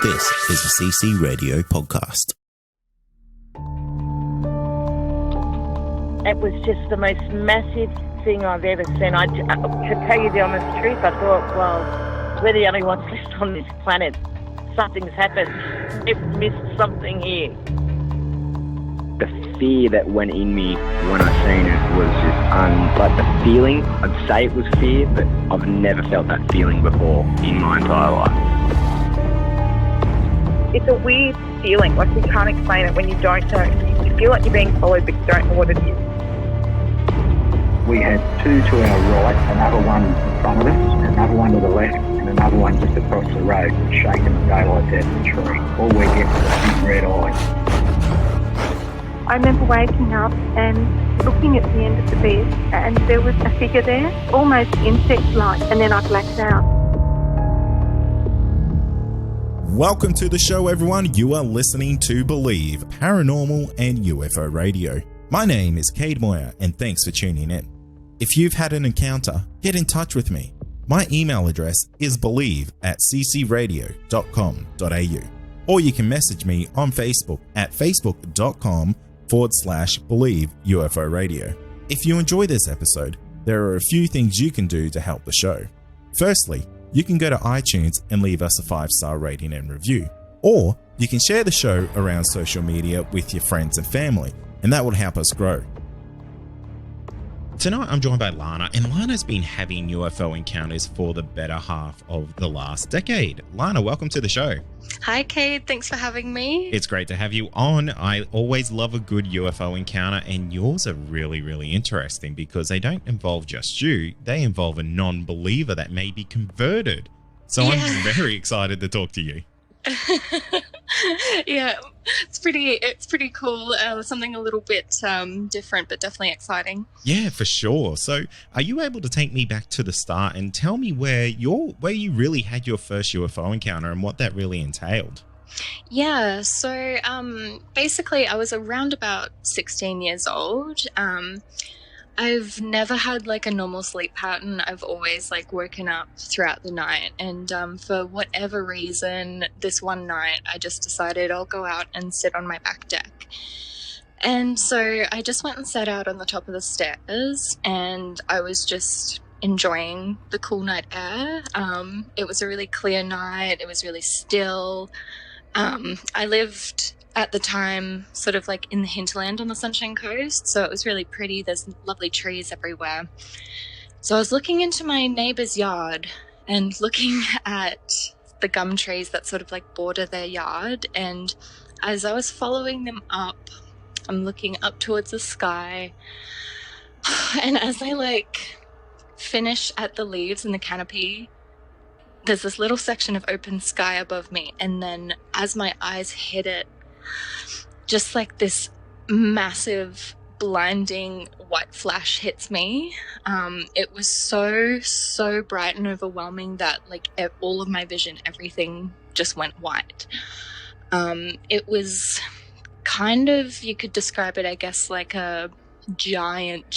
This is a CC Radio podcast. It was just the most massive thing I've ever seen. To tell you the honest truth, I thought, well, we're the only ones left on this planet. Something's happened. We've missed something here. The fear that went in me when I seen it was just like the feeling. I'd say it was fear, but I've never felt that feeling before in my entire life. It's a weird feeling, like you can't explain it when you don't know. You feel like you're being followed, but you don't know what it is. We had two to our right, another one in front of us, another one to the left, and another one just across the road, shaking the daylight out of the tree. All we get was a big red eye. I remember waking up and looking at the end of the bed, and there was a figure there, almost insect-like, and then I blacked out. Welcome to the show, everyone. You are listening to Believe, Paranormal and UFO Radio. My name is Cade Moyer, and thanks for tuning in. If you've had an encounter, get in touch with me. My email address is believe@ccradio.com.au, or you can message me on Facebook at facebook.com/Believe UFO Radio. If you enjoy this episode, there are a few things you can do to help the show. Firstly, you can go to iTunes and leave us a 5-star rating and review, or you can share the show around social media with your friends and family, and that will help us grow. Tonight I'm joined by Lana, and Lana's been having UFO encounters for the better half of the last decade. Lana, welcome to the show. Hi, Cade. Thanks for having me. It's great to have you on. I always love a good UFO encounter, and yours are really, really interesting because they don't involve just you. They involve a non-believer that may be converted. So yeah. I'm very excited to talk to you. Yeah, it's pretty cool. Something a little bit different, but definitely exciting. Yeah, for sure. So are you able to take me back to the start and tell me where you really had your first UFO encounter and what that really entailed? Yeah, so basically I was around about 16 years old. I've never had like a normal sleep pattern. I've always like woken up throughout the night, and for whatever reason, this one night I just decided I'll go out and sit on my back deck. And so I just went and sat out on the top of the stairs, and I was just enjoying the cool night air. It was a really clear night. It was really still. I lived at the time sort of like in the hinterland on the Sunshine Coast, so it was really pretty. There's lovely trees everywhere. So I was looking into my neighbour's yard and looking at the gum trees that sort of like border their yard, and as I was following them up, I'm looking up towards the sky, and as I like finish at the leaves in the canopy, there's this little section of open sky above me, and then as my eyes hit it, just like this massive blinding white flash hits me. It was so bright and overwhelming that like all of my vision, everything just went white. It was kind of, you could describe it, I guess, like a giant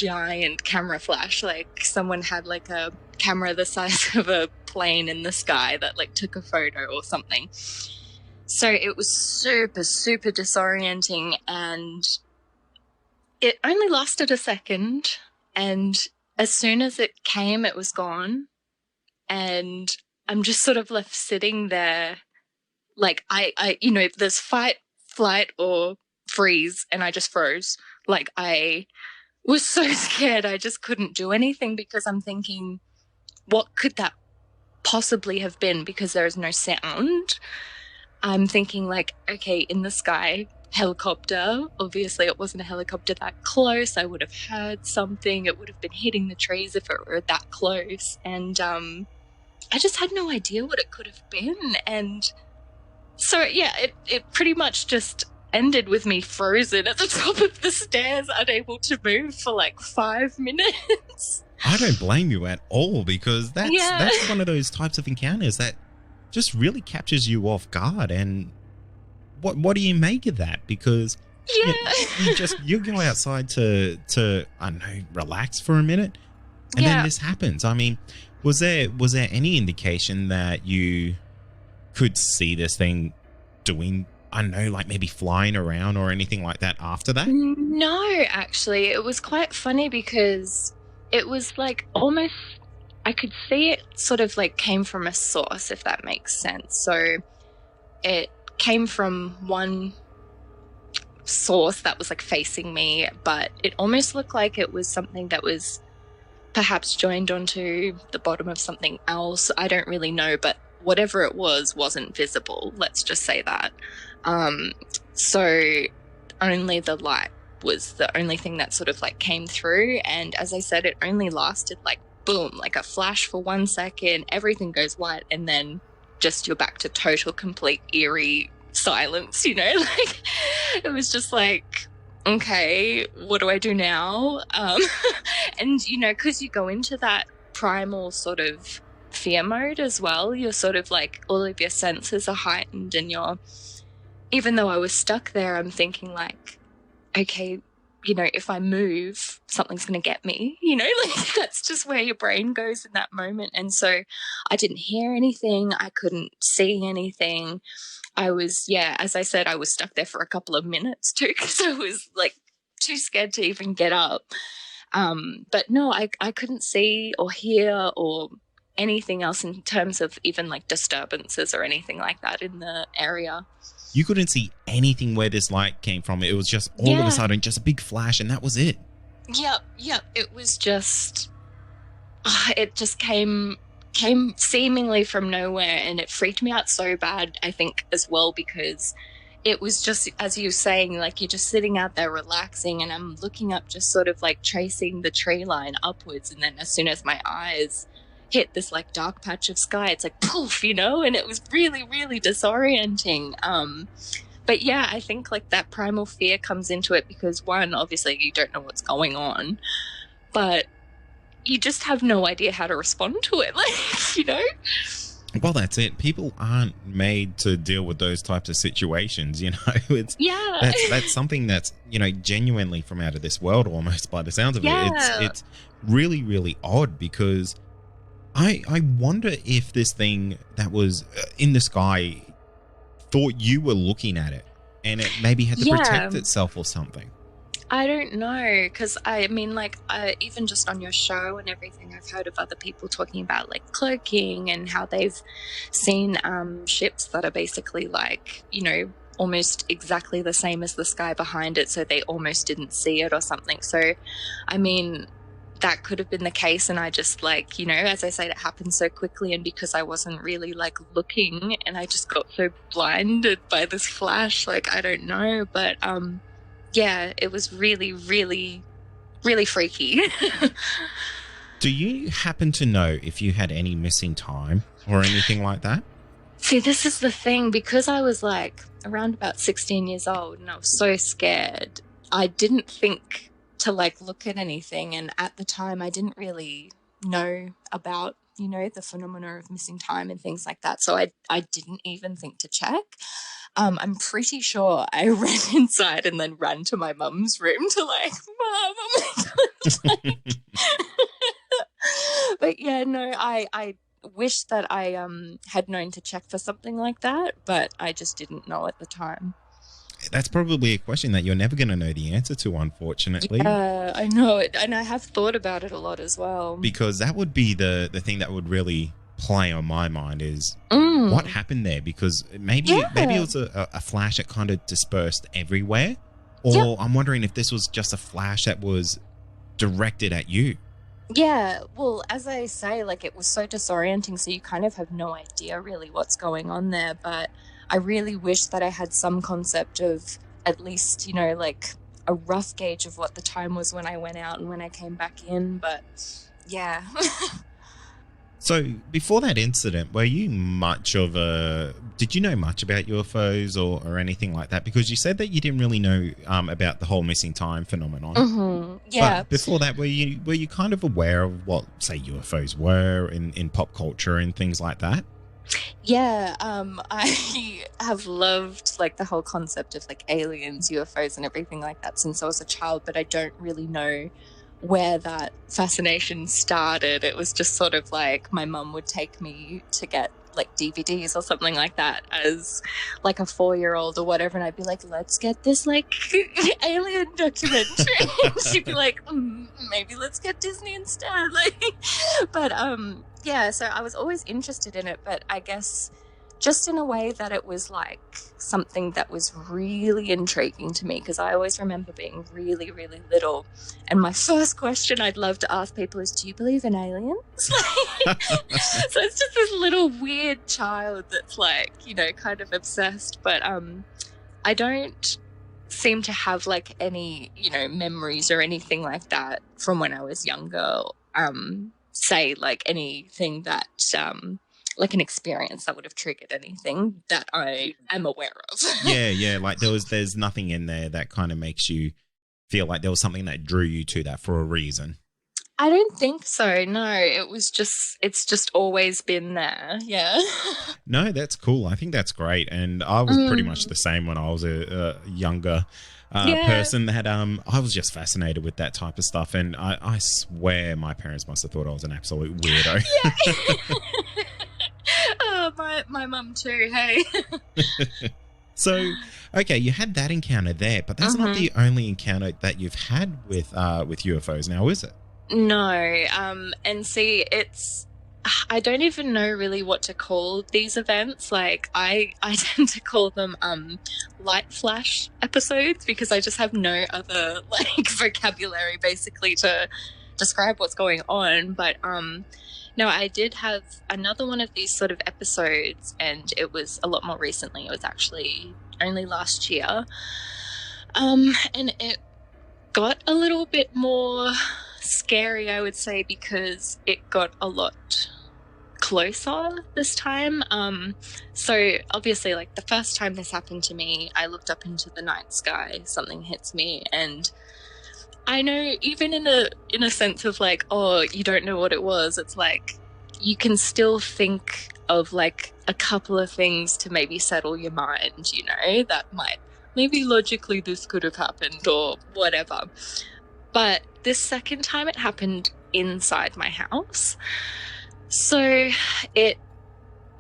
camera flash. Like someone had like a camera the size of a plane in the sky that like took a photo or something. So it was super disorienting, and it only lasted a second, and as soon as it came, it was gone, and I'm just sort of left sitting there like I there's fight, flight, or freeze, and I just froze. Like I was so scared I just couldn't do anything because I'm thinking, what could that possibly have been, because there is no sound. I'm thinking like, okay, in the sky, helicopter. Obviously, it wasn't a helicopter that close. I would have heard something. It would have been hitting the trees if it were that close. And I just had no idea what it could have been. And so, yeah, it pretty much just ended with me frozen at the top of the stairs, unable to move for like 5 minutes. I don't blame you at all, because that's one of those types of encounters that just really captures you off guard. And what do you make of that? Because you go outside to I don't know, relax for a minute, and then this happens. I mean, was there any indication that you could see this thing doing, I don't know, like maybe flying around or anything like that after that? No, actually, it was quite funny because it was like almost, I could see it sort of like came from a source, if that makes sense. So it came from one source that was like facing me, but it almost looked like it was something that was perhaps joined onto the bottom of something else. I don't really know, but whatever it was wasn't visible. Let's just say that. So only the light was the only thing that sort of like came through. And as I said, it only lasted like boom, like a flash for 1 second, everything goes white, and then just you're back to total, complete, eerie silence, you know? Like, it was just like, okay, what do I do now? And, you know, because you go into that primal sort of fear mode as well, you're sort of like, all of your senses are heightened, and you're, even though I was stuck there, I'm thinking like, okay, you know, if I move, something's going to get me, you know, like that's just where your brain goes in that moment. And so I didn't hear anything. I couldn't see anything. I was, yeah, as I said, I was stuck there for a couple of minutes too, because I was like too scared to even get up. But no, I couldn't see or hear or anything else in terms of even like disturbances or anything like that in the area. You couldn't see anything where this light came from. It was just all of a sudden just a big flash, and that was it. Yep. It was just, it just came seemingly from nowhere, and it freaked me out so bad, I think, as well, because it was just, as you were saying, like you're just sitting out there relaxing, and I'm looking up, just sort of like tracing the tree line upwards, and then as soon as my eyes hit this like dark patch of sky, it's like poof, you know, and it was really, really disorienting. But yeah, I think like that primal fear comes into it because, one, obviously you don't know what's going on, but you just have no idea how to respond to it, like, you know? Well, that's it. People aren't made to deal with those types of situations, you know? It's that's something that's, you know, genuinely from out of this world almost, by the sounds of it. It's really, really odd, because I wonder if this thing that was in the sky thought you were looking at it, and it maybe had to protect itself or something. I don't know, because I mean, like, even just on your show and everything, I've heard of other people talking about like cloaking and how they've seen ships that are basically like, you know, almost exactly the same as the sky behind it, so they almost didn't see it or something. So, I mean, that could have been the case, and I just, like, you know, as I said, it happened so quickly, and because I wasn't really like looking, and I just got so blinded by this flash, like, I don't know, but yeah, it was really, really, really freaky. Do you happen to know if you had any missing time or anything like that? See, this is the thing, because I was like around about 16 years old and I was so scared, I didn't think to like look at anything, and at the time I didn't really know about, you know, the phenomena of missing time and things like that, so I didn't even think to check. I'm pretty sure I ran inside and then ran to my mum's room to like, Mum, oh my God. But yeah, no, I wish that I had known to check for something like that, but I just didn't know at the time. That's probably a question that you're never going to know the answer to, unfortunately. Yeah, I know it, and I have thought about it a lot as well. Because that would be the thing that would really play on my mind is what happened there, because maybe it was a flash that kind of dispersed everywhere, or I'm wondering if this was just a flash that was directed at you. Yeah, well, as I say, like, it was so disorienting, so you kind of have no idea really what's going on there, but I really wish that I had some concept of at least, you know, like a rough gauge of what the time was when I went out and when I came back in, but yeah. So before that incident, were you did you know much about UFOs or anything like that? Because you said that you didn't really know about the whole missing time phenomenon. Mm-hmm. Yeah. But before that, were you kind of aware of what, say, UFOs were in pop culture and things like that? Yeah, I have loved like the whole concept of like aliens, UFOs and everything like that since I was a child, but I don't really know where that fascination started. It was just sort of like my mum would take me to get like DVDs or something like that as like a 4-year-old or whatever, and I'd be like, let's get this like alien documentary. And she'd be like, maybe let's get Disney instead. Like, but yeah, so I was always interested in it, but I guess just in a way that it was like something that was really intriguing to me, because I always remember being really, really little, and my first question I'd love to ask people is, do you believe in aliens? So it's just this little weird child that's like, you know, kind of obsessed, but I don't seem to have like any, you know, memories or anything like that from when I was younger, say like anything that like an experience that would have triggered anything that I am aware of. Yeah. Like there's nothing in there that kind of makes you feel like there was something that drew you to that for a reason. I don't think so. No, it's just always been there. Yeah. No, that's cool. I think that's great. And I was pretty much the same when I was a younger person that I was just fascinated with that type of stuff. And I swear my parents must have thought I was an absolute weirdo. Yeah. Oh, my mum too, hey. So, okay, you had that encounter there, but that's not the only encounter that you've had with UFOs now, is it? No, and see, I don't even know really what to call these events. Like, I tend to call them light flash episodes, because I just have no other like vocabulary basically to describe what's going on. But no, I did have another one of these sort of episodes, and it was a lot more recently. It was actually only last year. And it got a little bit more scary, I would say, because it got a lot closer this time. So obviously, like the first time this happened to me, I looked up into the night sky, something hits me, and I know, even in a sense of like, oh, you don't know what it was, it's like you can still think of like a couple of things to maybe settle your mind, you know, that might maybe logically this could have happened or whatever. But this second time it happened inside my house. So it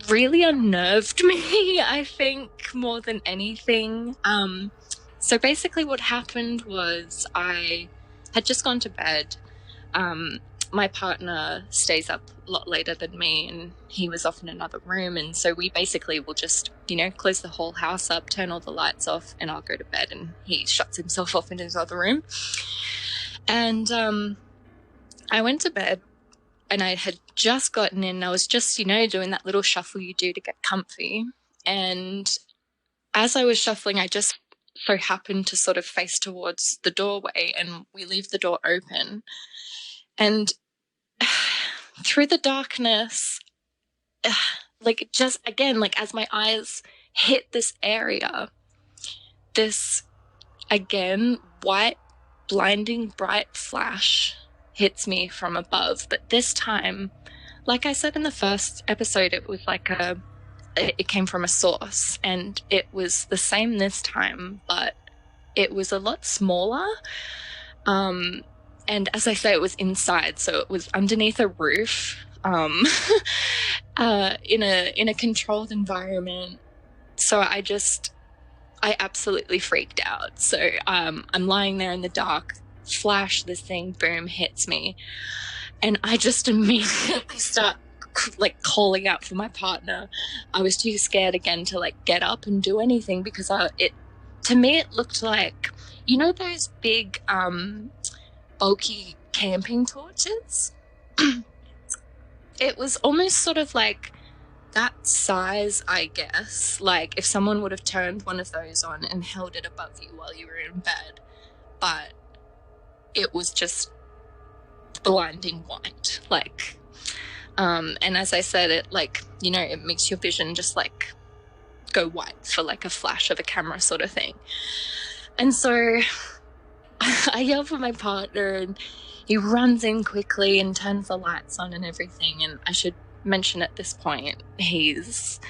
really unnerved me, I think, more than anything. So basically what happened was I had just gone to bed. My partner stays up a lot later than me, and he was off in another room, and so we basically will just, you know, close the whole house up, turn all the lights off, and I'll go to bed, and he shuts himself off in his other room. And I went to bed, and I had just gotten in. I was just, you know, doing that little shuffle you do to get comfy, and as I was shuffling, I just so happened to sort of face towards the doorway, and we leave the door open, and through the darkness, like just again, like as my eyes hit this area, this again white blinding bright flash hits me from above. But this time, like I said in the first episode, it was like it came from a source, and it was the same this time, but it was a lot smaller. And as I say, it was inside, so it was underneath a roof, in a controlled environment. So I absolutely freaked out. So I'm lying there in the dark, flash, this thing, boom, hits me, and I just immediately start like calling out for my partner. I was too scared again to like get up and do anything, because to me it looked like, you know, those big bulky camping torches. It was almost sort of like that size, I guess, like if someone would have turned one of those on and held it above you while you were in bed, but it was just blinding white, like and as I said, it, like, you know, it makes your vision just like go white for like a flash of a camera sort of thing. And so I yell for my partner, and he runs in quickly and turns the lights on and everything. And I should mention at this point, he's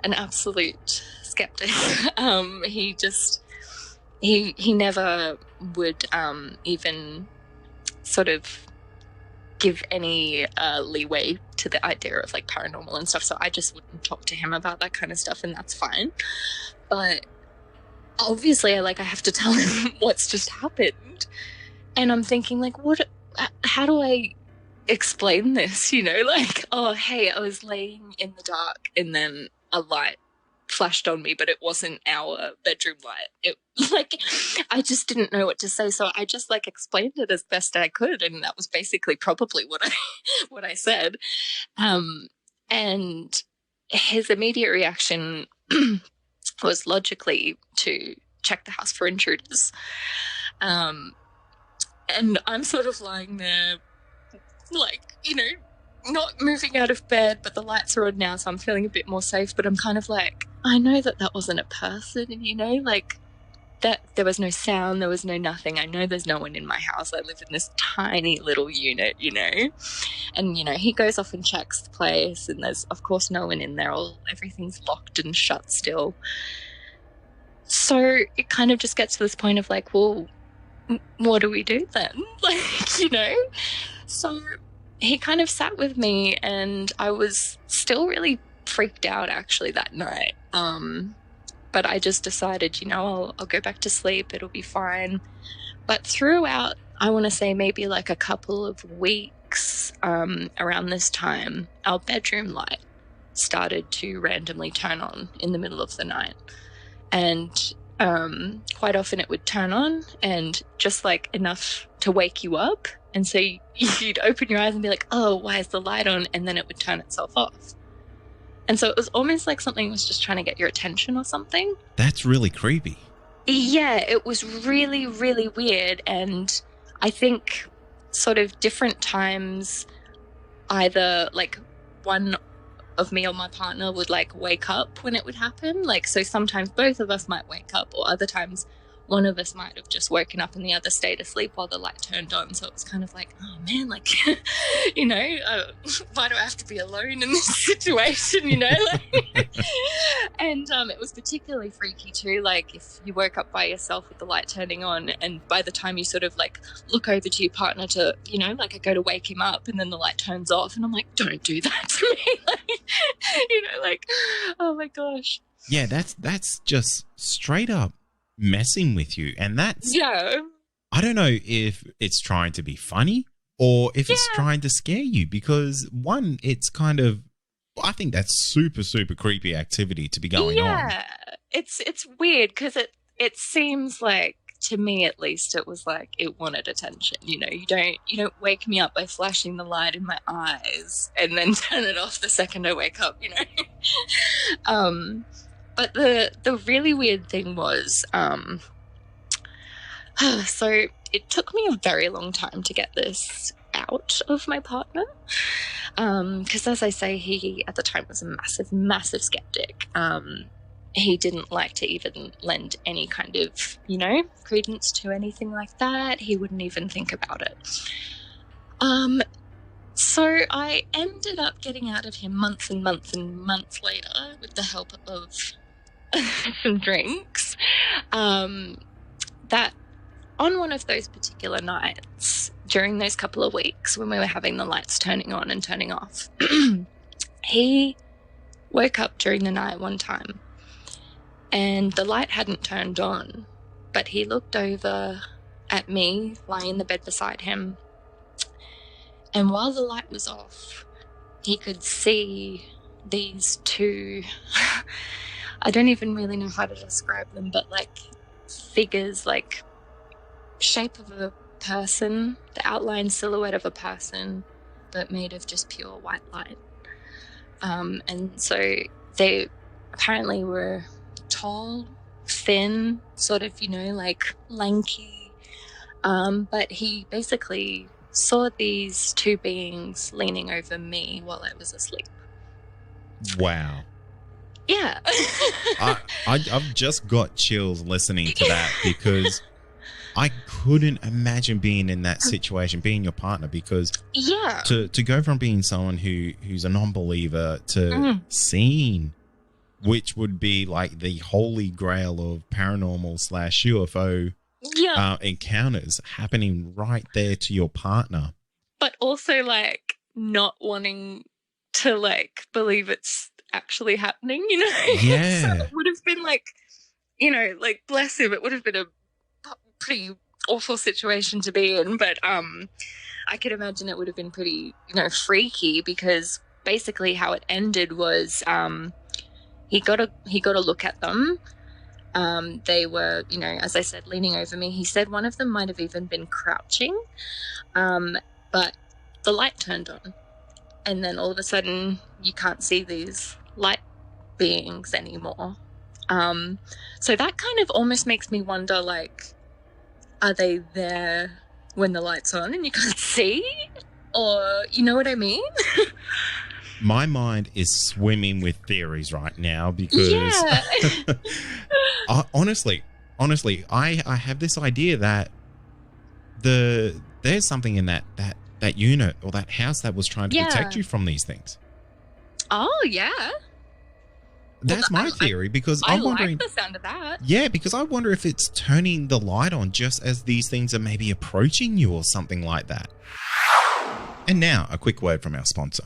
an absolute skeptic. He never would even sort of give any leeway to the idea of like paranormal and stuff, so I just wouldn't talk to him about that kind of stuff, and that's fine. But obviously I have to tell him what's just happened, and I'm thinking like, how do I explain this, like, oh hey, I was laying in the dark and then a light flashed on me, but it wasn't our bedroom light. It I just didn't know what to say, so I just explained it as best I could, and that was basically probably what I said. And his immediate reaction was logically to check the house for intruders. And I'm sort of lying there, not moving out of bed, but the lights are on now, so I'm feeling a bit more safe. But I'm kind of like, I know that wasn't a person, that there was no sound, there was no nothing. I know there's no one in my house. I live in this tiny little unit, and he goes off and checks the place, and there's of course no one in there. Everything's locked and shut still. So it kind of just gets to this point of like, well, what do we do then? So he kind of sat with me, and I was still really freaked out actually that night. But I just decided, I'll go back to sleep. It'll be fine. But throughout, I want to say maybe a couple of weeks around this time, our bedroom light started to randomly turn on in the middle of the night. And quite often it would turn on, and just enough to wake you up. And so you'd open your eyes and be like, oh, why is the light on? And then it would turn itself off. And so it was almost like something was just trying to get your attention or something. That's really creepy. Yeah, it was really, really weird. And I think sort of different times, either one of me or my partner would wake up when it would happen. So sometimes both of us might wake up, or other times one of us might have just woken up and the other stayed asleep while the light turned on. So it was kind of like, oh man, why do I have to be alone in this situation, And it was particularly freaky too, if you woke up by yourself with the light turning on, and by the time you sort of look over to your partner to, I go to wake him up, and then the light turns off, and I'm like, don't do that to me. Oh my gosh. Yeah, that's just straight up messing with you, and that's, I don't know if it's trying to be funny or if it's trying to scare you, because one, it's kind of, I think that's super creepy activity to be going on. Yeah, it's weird because it seems like, to me at least, it was like it wanted attention. You don't wake me up by flashing the light in my eyes and then turn it off the second I wake up. But the really weird thing was, so it took me a very long time to get this out of my partner, because as I say, he at the time was a massive skeptic. He didn't like to even lend any kind of, credence to anything like that. He wouldn't even think about it. So I ended up getting out of him months and months and months later with the help of some drinks, that on one of those particular nights, during those couple of weeks when we were having the lights turning on and turning off, he woke up during the night one time, and the light hadn't turned on, but he looked over at me lying in the bed beside him, and while the light was off, he could see these two I don't even really know how to describe them, but figures, shape of a person, the outline silhouette of a person, but made of just pure white light. And so they apparently were tall, thin, sort of, lanky. But he basically saw these two beings leaning over me while I was asleep. Wow. Yeah. I've just got chills listening to that, because I couldn't imagine being in that situation, being your partner, because to go from being someone who's a non-believer to seeing, which would be the holy grail of paranormal / UFO encounters happening right there to your partner. but also like not wanting to like believe it's actually happening, you know? Yeah. So it would have been like, you know, like bless him, it would have been a pretty awful situation to be in, but I could imagine it would have been pretty, you know, freaky, because basically how it ended was he got a look at them. They were, you know, as I said, leaning over me. He said one of them might have even been crouching, but the light turned on, and then all of a sudden you can't see these light beings anymore. So that kind of almost makes me wonder, like, are they there when the light's on and you can't see? Or, you know what I mean? My mind is swimming with theories right now because honestly, I have this idea that there's something in that unit or that house that was trying to protect you from these things. Oh, yeah. That's my theory, because I'm wondering. I like the sound of that. Yeah, because I wonder if it's turning the light on just as these things are maybe approaching you or something like that. And now, a quick word from our sponsor.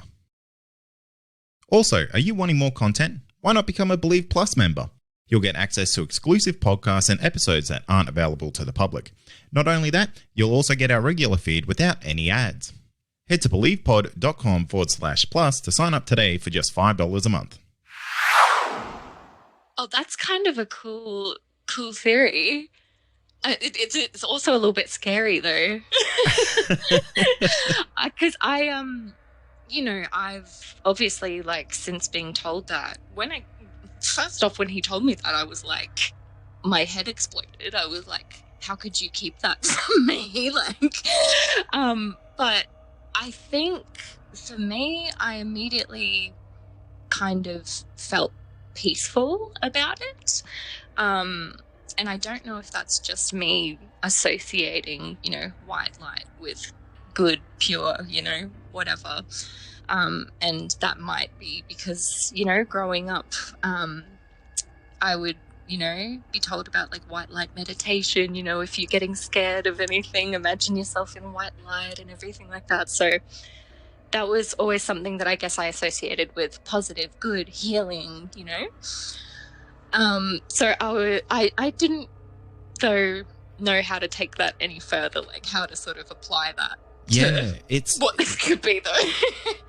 Also, are you wanting more content? Why not become a Believe Plus member? You'll get access to exclusive podcasts and episodes that aren't available to the public. Not only that, you'll also get our regular feed without any ads. Head to believepod.com/plus to sign up today for just $5 a month. Oh, that's kind of a cool theory. It's also a little bit scary though, because you know, I've obviously, like, since being told that, when he told me that, I was like, my head exploded. I was like, how could you keep that from me? Like, but I think for me, I immediately kind of felt peaceful about it. And I don't know if that's just me associating, you know, white light with good, pure, you know, whatever. And that might be because, you know, growing up, I would, you know, be told about like white light meditation, you know, if you're getting scared of anything, imagine yourself in white light and everything like that. So that was always something that I guess I associated with positive, good, healing, you know. So I didn't, though, know how to take that any further, like how to sort of apply that. Yeah, it's what this could be, though.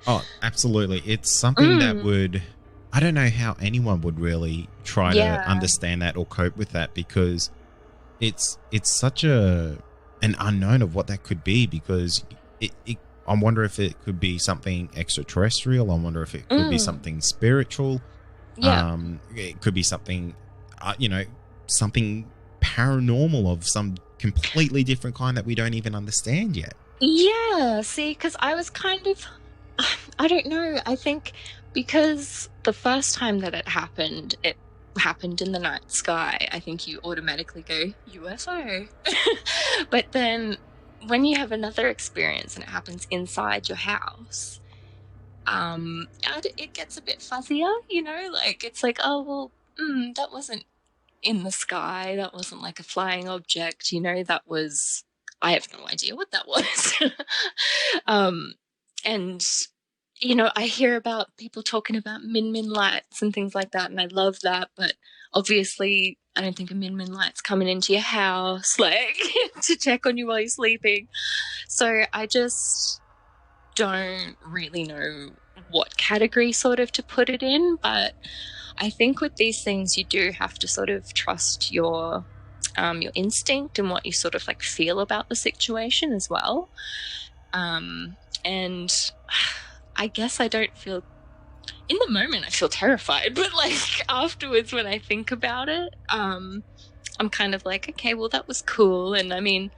Oh, absolutely. It's something that would, I don't know how anyone would really try to understand that or cope with that, because it's such an unknown of what that could be, because I wonder if it could be something extraterrestrial. I wonder if it could be something spiritual. Yeah. It could be something, you know, something paranormal of some completely different kind that we don't even understand yet. Yeah, see, because I was kind of, I don't know, I think because the first time that it happened in the night sky, I think you automatically go, UFO. But then when you have another experience and it happens inside your house, it gets a bit fuzzier, you know, like it's like, oh, well, that wasn't in the sky, that wasn't like a flying object, you know, that was, I have no idea what that was. And, you know, I hear about people talking about min lights and things like that, and I love that, but obviously I don't think a min light's coming into your house, like, to check on you while you're sleeping. So I just don't really know what category sort of to put it in, but I think with these things you do have to sort of trust your instinct and what you sort of like feel about the situation as well. And I guess I don't feel, in the moment I feel terrified, but like afterwards when I think about it, I'm kind of like, okay, well that was cool, and I mean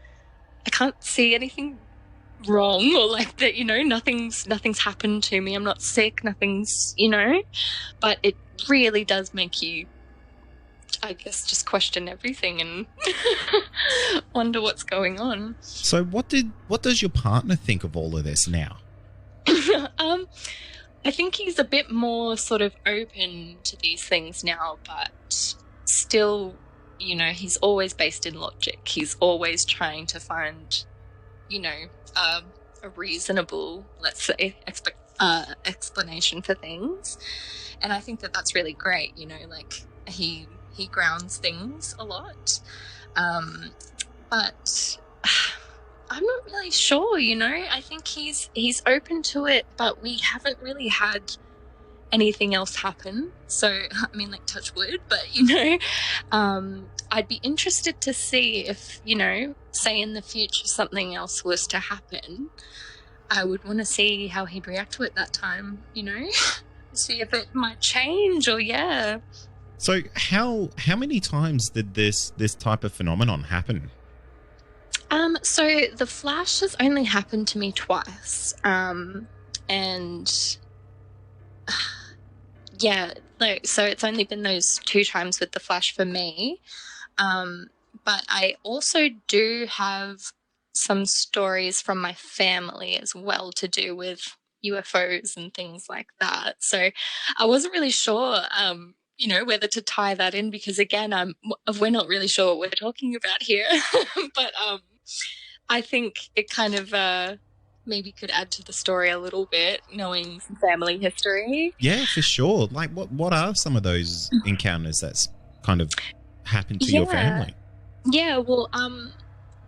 I can't see anything wrong or like that, you know, nothing's happened to me, I'm not sick, nothing's, you know, but it really does make you, I guess, just question everything and wonder what's going on. So what does your partner think of all of this now? I think he's a bit more sort of open to these things now, but still, you know, he's always based in logic. He's always trying to find, you know, a reasonable, let's say, explanation for things. And I think that that's really great, you know, like he grounds things a lot. But I'm not really sure, you know. I think he's open to it, but we haven't really had anything else happen. So, I mean, like, touch wood, but, you know, I'd be interested to see if, you know, say in the future something else was to happen. I would want to see how he'd react to it that time, you know, see if it might change or, yeah. So how many times did this type of phenomenon happen? So the flash has only happened to me twice. And yeah, so it's only been those 2 times with the flash for me. But I also do have some stories from my family as well to do with UFOs and things like that. So I wasn't really sure, you know, whether to tie that in, because again, we're not really sure what we're talking about here. But I think it kind of maybe could add to the story a little bit, knowing some family history. Yeah, for sure. Like, what are some of those encounters that's kind of happened to your family? Yeah, well,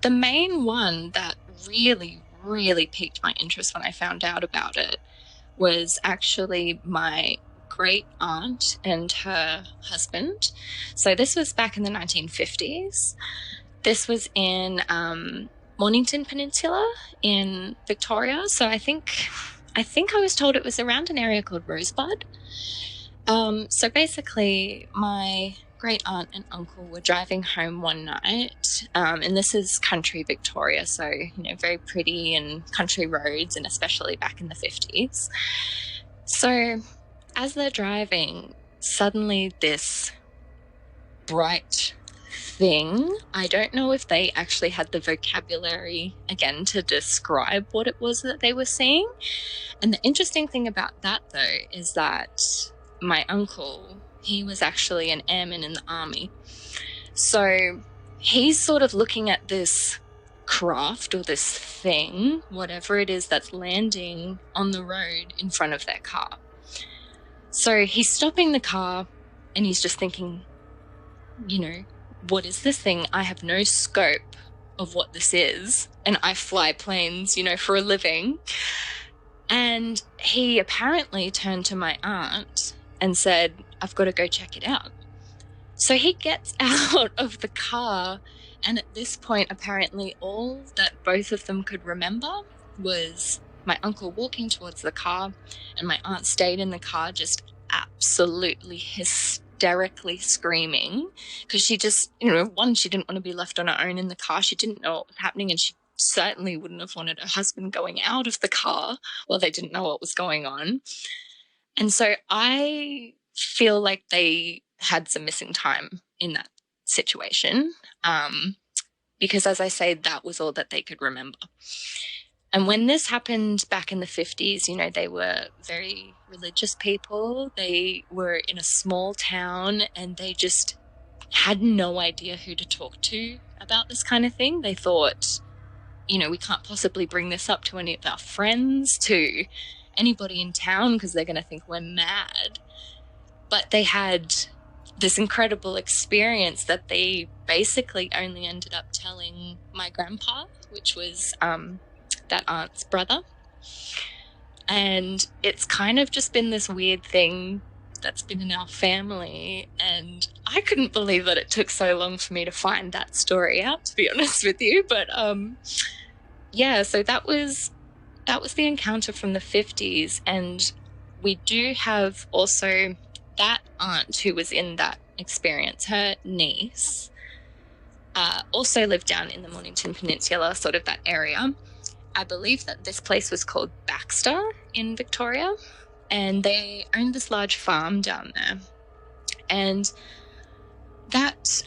the main one that really, really piqued my interest when I found out about it was actually my great aunt and her husband. So this was back in the 1950s. This was in Mornington Peninsula in Victoria. So I think I was told it was around an area called Rosebud. So basically, my great aunt and uncle were driving home one night, and this is country Victoria, so, you know, very pretty and country roads, and especially back in the 50s. So as they're driving, suddenly this bright thing, I don't know if they actually had the vocabulary again to describe what it was that they were seeing. And the interesting thing about that, though, is that my uncle, he was actually an airman in the army. So he's sort of looking at this craft or this thing, whatever it is, that's landing on the road in front of their car. So he's stopping the car and he's just thinking, you know, what is this thing? I have no scope of what this is, and I fly planes, you know, for a living. And he apparently turned to my aunt and said, I've got to go check it out. So he gets out of the car, and at this point, apparently all that both of them could remember was my uncle walking towards the car, and my aunt stayed in the car just absolutely hysterically screaming, because she just, you know, one, she didn't want to be left on her own in the car. She didn't know what was happening, and she certainly wouldn't have wanted her husband going out of the car while they didn't know what was going on. And so I feel like they had some missing time in that situation, because, as I say, that was all that they could remember. And when this happened back in the 50s, you know, they were very religious people. They were in a small town, and they just had no idea who to talk to about this kind of thing. They thought, you know, we can't possibly bring this up to any of our friends, to anybody in town, because they're going to think we're mad. But they had this incredible experience that they basically only ended up telling my grandpa, which was that aunt's brother. And it's kind of just been this weird thing that's been in our family, and I couldn't believe that it took so long for me to find that story out, to be honest with you. But yeah, so that was the encounter from the 50s. And we do have also that aunt who was in that experience, her niece, also lived down in the Mornington Peninsula, sort of that area. I believe that this place was called Baxter in Victoria, and they owned this large farm down there. And that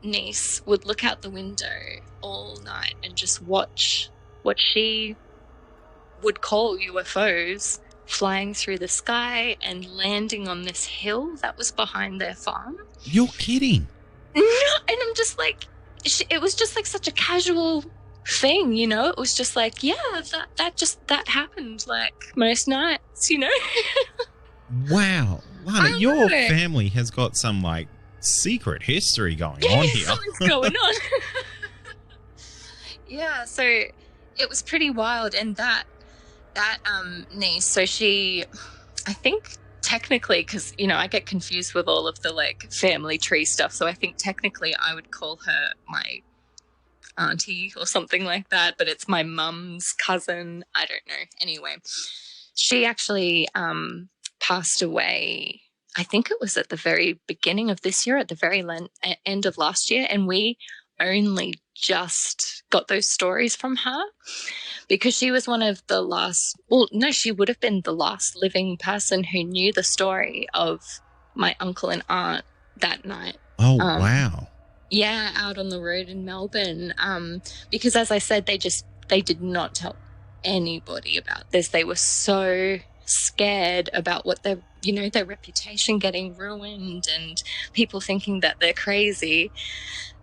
niece would look out the window all night and just watch what she would call UFOs flying through the sky and landing on this hill that was behind their farm. You're kidding. No, and I'm just like, it was just like such a casual thing, you know. It was just like, yeah, that happened like most nights, you know. Wow. Lana, I your know. family has got some like secret history going Yeah, on here. something's going on. Yeah, so it was pretty wild. And that niece, so she, I think technically, because, you know, I get confused with all of the like family tree stuff, so I think technically I would call her my auntie or something like that, but it's my mum's cousin. I don't know. Anyway, she actually passed away, I think it was at the very beginning of this year, at the very end of last year, and we only just got those stories from her because she was one of the last, well, no, she would have been the last living person who knew the story of my uncle and aunt that night. Oh, wow. Yeah, out on the road in Melbourne. Because as I said, they did not tell anybody about this. They were so scared about what their reputation getting ruined and people thinking that they're crazy.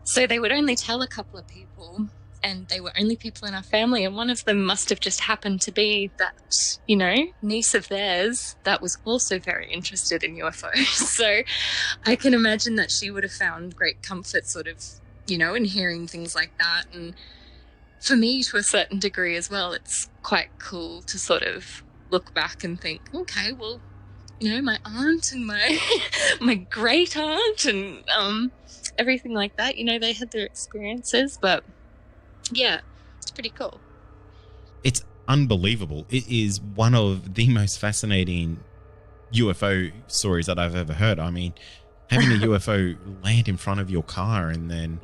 So they would only tell a couple of people, and they were only people in our family. And one of them must have just happened to be that, you know, niece of theirs that was also very interested in UFOs. So I can imagine that she would have found great comfort sort of, you know, in hearing things like that. And for me, to a certain degree as well, it's quite cool to sort of look back and think, okay, well, you know, my aunt and my my great aunt and everything like that, you know, they had their experiences, but yeah, it's pretty cool. It's unbelievable. It is one of the most fascinating UFO stories that I've ever heard. I mean, having a UFO land in front of your car and then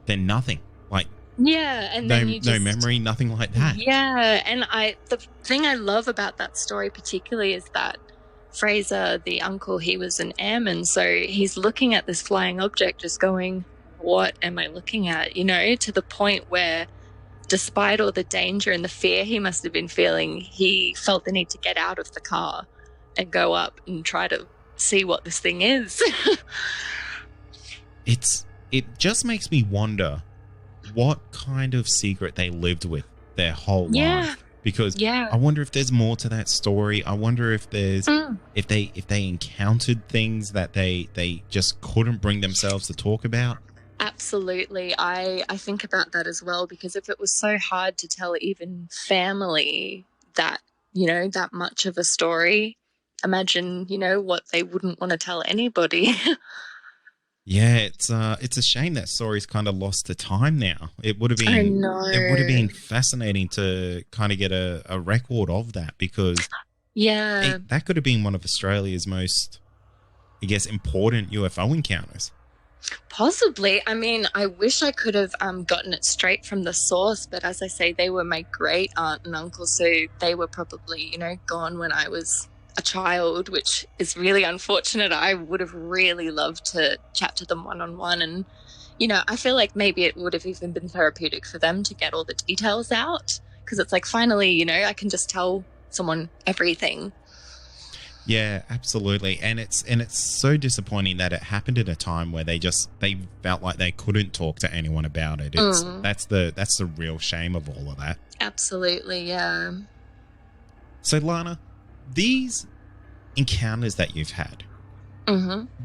nothing, like and then you just, no memory, nothing like that. Yeah, and the thing I love about that story particularly is that Fraser, the uncle, he was an airman, so he's looking at this flying object just going, what am I looking at? You know, to the point where despite all the danger and the fear he must have been feeling, he felt the need to get out of the car and go up and try to see what this thing is. It just makes me wonder what kind of secret they lived with their whole life. Because I wonder if there's more to that story. I wonder if there's if they encountered things that they just couldn't bring themselves to talk about. Absolutely. I think about that as well, because if it was so hard to tell even family that, you know, that much of a story, imagine, you know, what they wouldn't want to tell anybody. Yeah, it's a shame that story's kind of lost to time now. It would have been, I know. It would have been fascinating to kind of get a record of that, because that could have been one of Australia's most, I guess, important UFO encounters. Possibly. I mean, I wish I could have gotten it straight from the source, but as I say, they were my great aunt and uncle, so they were probably, you know, gone when I was a child, which is really unfortunate. I would have really loved to chat to them one-on-one, and, you know, I feel like maybe it would have even been therapeutic for them to get all the details out, because it's like, finally, you know, I can just tell someone everything. Yeah, absolutely. And it's so disappointing that it happened at a time where they felt like they couldn't talk to anyone about it. That's the real shame of all of that. Absolutely, yeah. So Lana, these encounters that you've had,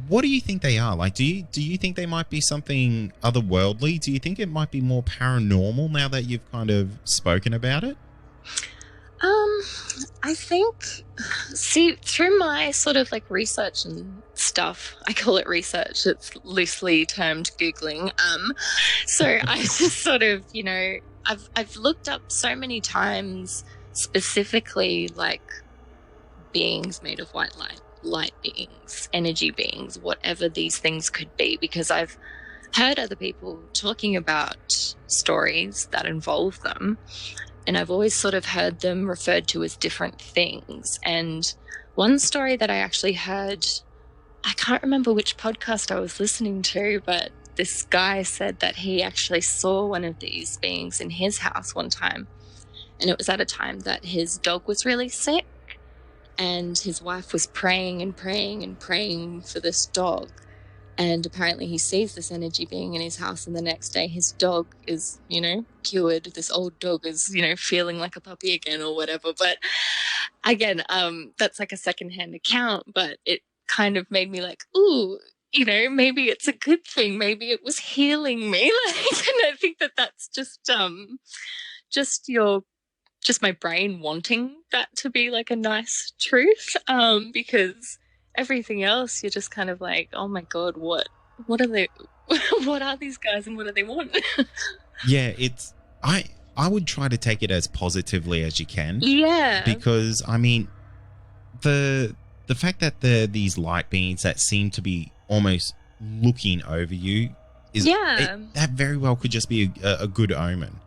what do you think they are? Like, do you think they might be something otherworldly? Do you think it might be more paranormal now that you've kind of spoken about it? I think, through my sort of like research and stuff, I call it research, it's loosely termed Googling. So I just sort of, you know, I've looked up so many times specifically like beings made of white light beings, energy beings, whatever these things could be, because I've heard other people talking about stories that involve them, and I've always sort of heard them referred to as different things. And one story that I actually heard, I can't remember which podcast I was listening to, but this guy said that he actually saw one of these beings in his house one time, and it was at a time that his dog was really sick, and his wife was praying and praying and praying for this dog. And apparently he sees this energy being in his house, and the next day his dog is, cured. This old dog is, feeling like a puppy again or whatever. But again, that's like a secondhand account, but it kind of made me like, ooh, maybe it's a good thing. Maybe it was healing me. And I think that that's just my brain wanting that to be like a nice truth. Because everything else, you're just kind of like, oh my God, what are they, what are these guys and what do they want? Yeah, I would try to take it as positively as you can. Yeah. Because, I mean, the fact that these light beings that seem to be almost looking over you that very well could just be a good omen.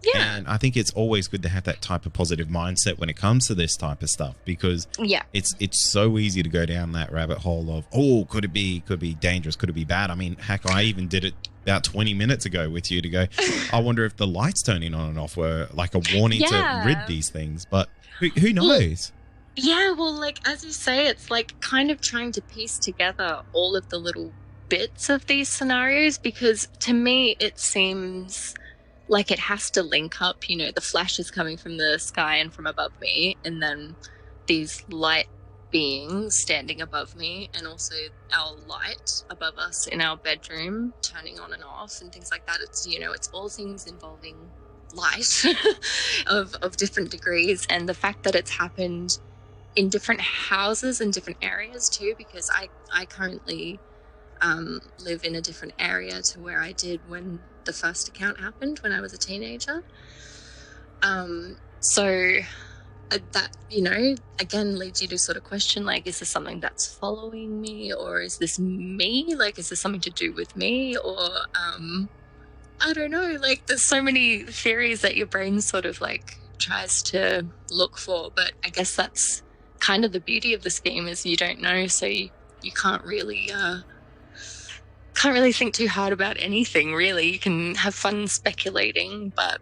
Yeah. And I think it's always good to have that type of positive mindset when it comes to this type of stuff, because it's so easy to go down that rabbit hole of, oh, could it be dangerous? Could it be bad? I mean, heck, I even did it about 20 minutes ago with you to go, I wonder if the lights turning on and off were like a warning to rid these things, but who knows? Well, like, as you say, it's like kind of trying to piece together all of the little bits of these scenarios, because to me it seems like it has to link up, the flash is coming from the sky and from above me, and then these light beings standing above me, and also our light above us in our bedroom turning on and off and things like that. It's, it's all things involving light of different degrees, and the fact that it's happened in different houses and different areas too, because I currently live in a different area to where I did when the first account happened when I was a teenager. So that, again leads you to sort of question, like, is this something that's following me, or is this me? Like, is this something to do with me? Or I don't know, like, there's so many theories that your brain sort of like tries to look for, but I guess that's kind of the beauty of this game, is you don't know, so you can't really think too hard about anything, really. You can have fun speculating, but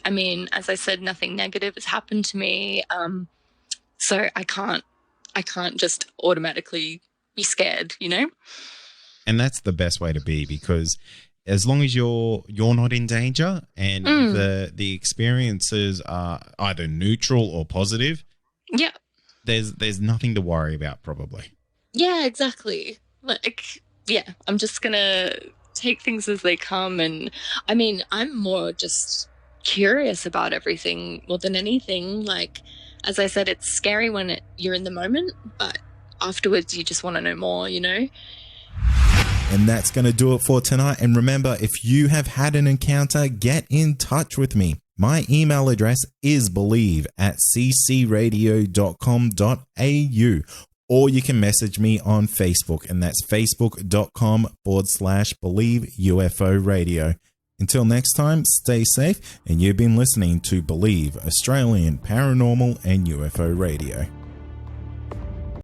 I mean, as I said, nothing negative has happened to me, so I can't just automatically be scared, And that's the best way to be, because as long as you're not in danger and the experiences are either neutral or positive, there's nothing to worry about, probably. Yeah, exactly. Like, I'm just gonna take things as they come, and I mean, I'm more just curious about everything more than anything. Like, as I said, it's scary when you're in the moment, but afterwards you just want to know more, And that's going to do it for tonight. And remember, if you have had an encounter, get in touch with me. My email address is believe@ccradio.com.au, or you can message me on Facebook, and that's facebook.com/Believe UFO Radio. Until next time, stay safe, and you've been listening to Believe Australian Paranormal and UFO Radio.